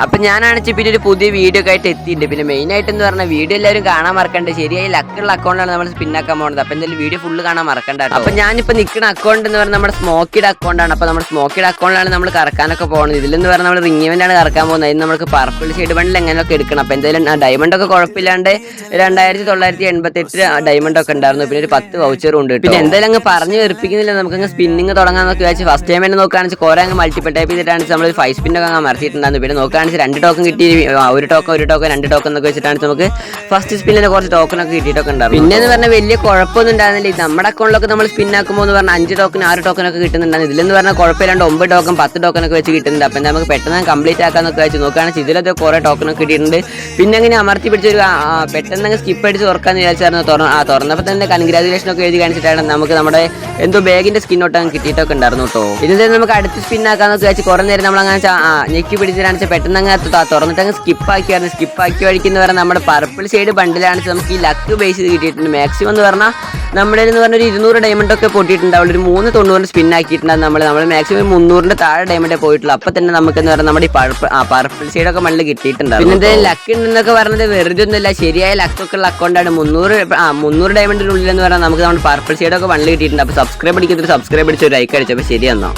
അപ്പം ഞാനാണെങ്കിൽ പിന്നെ ഒരു പുതിയ വീഡിയോ ഒക്കെ ആയിട്ട് എത്തിയിട്ടുണ്ട്. പിന്നെ മെയിനായിട്ട് എന്ന് പറഞ്ഞാൽ വീഡിയോ എല്ലാവരും കാണാൻ മറക്കണ്ട. ശരിയായി ലക്കുള്ള അക്കൗണ്ടാണ് നമ്മൾ സ്പിന്നാക്കാൻ പോകുന്നത്. അപ്പം എന്തായാലും വീഡിയോ ഫുള്ള് കാണാൻ മറക്കണ്ട. അപ്പം ഞാനിപ്പോൾ നിൽക്കുന്ന അക്കൗണ്ട് എന്ന് പറഞ്ഞാൽ നമ്മുടെ സ്മോക്കിയുടെ അക്കൗണ്ടാണ്. അപ്പോൾ നമ്മുടെ സ്മോക്കിയുടെ അക്കൗണ്ടിലാണ് നമ്മൾ കറക്കാനൊക്കെ പോകുന്നത്. ഇതിലെന്ന് പറഞ്ഞാൽ നമ്മൾ റിംഗ് ഇവൻ്റാണ് കറക്കാൻ പോകുന്നത്. അതിന് നമുക്ക് പർപ്പിൾ ഷെയ്ഡ് ബണ്ടിൽ എങ്ങനെയൊക്കെ എടുക്കണം. അപ്പോൾ എന്തായാലും ഡയമണ്ടൊക്കെ കുഴപ്പമില്ലാണ്ട് 2988 ഡയമണ്ടൊക്കെ ഉണ്ടായിരുന്നു. പിന്നെ ഒരു 10 വൗച്ചറും ഉണ്ട്. പിന്നെ എന്തായാലും അങ്ങ് പറഞ്ഞു വെറുപ്പിക്കുന്നില്ല, നമുക്കങ്ങ് സ്പിന്നിങ് തുടങ്ങാന്നൊക്കെ വെച്ചാൽ ഫസ്റ്റ് ടൈം തന്നെ നോക്കുകയാണെങ്കിൽ കുറേ അങ്ങ് മൾട്ടിപ്പിൾ ടൈപ്പ് ചെയ്തിട്ടാണ് നമ്മൾ 5 സ്പിന്നൊക്കെ അങ്ങ് മറച്ചിട്ടുണ്ടായിരുന്നു. പിന്നെ നോക്കുകയാണെങ്കിൽ 2 ടോക്കൺ കിട്ടി, ഒരു ടോക്കൺ 2 ടോക്കൺ എന്നൊക്കെ വെച്ചിട്ടാണ് നമുക്ക് ഫസ്റ്റ് സ്പിന്നിന് കുറച്ച് ടോക്കണൊക്കെ കിട്ടിയിട്ടൊക്കെ ഉണ്ടായിരുന്നു. പിന്നെ എന്ന് പറഞ്ഞാൽ വലിയ കുഴപ്പമൊന്നും ഉണ്ടായിരുന്നില്ല. നമ്മുടെ അക്കൗണ്ടിലൊക്കെ നമ്മൾ സ്പിന്നാക്കുമ്പോൾ എന്ന് പറഞ്ഞാൽ 5 ടോക്കൺ 6 ടോക്കണൊക്കെ കിട്ടുന്നുണ്ടായിരുന്നു. ഇതിലെന്ന് പറഞ്ഞാൽ കുഴപ്പമില്ലാണ്ട് 9 ടോക്കൺ 10 ടോക്കണൊക്കെ വെച്ച് കിട്ടുന്നുണ്ട്. അപ്പം നമുക്ക് പെട്ടെന്ന് കംപ്ലീറ്റ് ആക്കാന്നൊക്കെ വെച്ച് നോക്കുകയാണെങ്കിൽ ഇതിലൊക്കെ കുറേ ടോക്കണൊക്കെ കിട്ടിയിട്ടുണ്ട്. പിന്നെ അങ്ങനെ അമർത്തി പിടിച്ചൊരു പെട്ടെന്ന് സ്കിപ്പ് അടിച്ച് തുറക്കാന്ന് വിചാരിച്ചായിരുന്നു. തുറന്നപ്പോൾ തന്നെ കൺഗ്രാജുലേഷൻ ഒക്കെ എഴുതി കാണിച്ചിട്ടാണ് നമുക്ക് നമ്മുടെ എന്തോ ബാഗിന്റെ സ്കിന്നോട്ടം കിട്ടിയിട്ടൊക്കെ ഉണ്ടായിരുന്നു കേട്ടോ. ഇതിൽ നമുക്ക് അടുത്ത് സ്പിന്നാക്കാന്നൊക്കെ വെച്ച് കുറേ നേരം നമ്മൾ അങ്ങനെ ഞെക്കി പിടിച്ചിട്ടാണ് പെട്ടെന്ന് അങ്ങനെ തുറന്നിട്ട് അങ്ങ് സ്കിപ്പാക്കി വഴിക്കുന്ന പറഞ്ഞാൽ നമ്മുടെ പർപ്പിൾ ഷെയ്ഡ് ബണ്ടിലാണ് നമുക്ക് ഈ ലക്ക് ബേസ് ചെയ്ത് കിട്ടിയിട്ടുണ്ട്. മാക്സിമം എന്ന് പറഞ്ഞാൽ നമ്മുടെ എന്ന് പറഞ്ഞാൽ ഒരു 200 ഡയമണ്ടൊക്കെ പൊട്ടിയിട്ടുണ്ടാവുള്ളൂ. ഒരു 390 സ്പിൻ ആക്കിയിട്ടുണ്ടാകും. നമ്മൾ മാക്സിമം 300 താഴെ ഡയമണ്ടേ പോയിട്ടുള്ളൂ. അപ്പം തന്നെ നമുക്ക് എന്ന് പറഞ്ഞാൽ നമ്മുടെ ഈ പർപ്പിൾ ഷെയ്ഡൊക്കെ ബണ്ടിൽ കിട്ടിയിട്ടുണ്ടാവും. പിന്നെ എന്തായാലും ലക്ക് ഉണ്ടെന്നൊക്കെ പറഞ്ഞത് വെറുതെ ഒന്നുമില്ല, ശരിയായ ലക്കൊക്കെ ഉള്ള അക്കൗണ്ടാണ്. 300 ഡയമണ്ടിനുള്ളിൽ എന്ന് പറഞ്ഞാൽ നമുക്ക് നമ്മുടെ പർപ്പിൾ ഷെയ്ഡൊക്കെ ബണ്ടിൽ കിട്ടിയിട്ടുണ്ട്. അപ്പോൾ സബ്സ്ക്രൈബ് അടിക്കുന്നൊരു സബ്സ്ക്രൈബ് അടിച്ച് ഒരു ലൈക്ക് അടിച്ചു. അപ്പോൾ ശരി എന്നോ.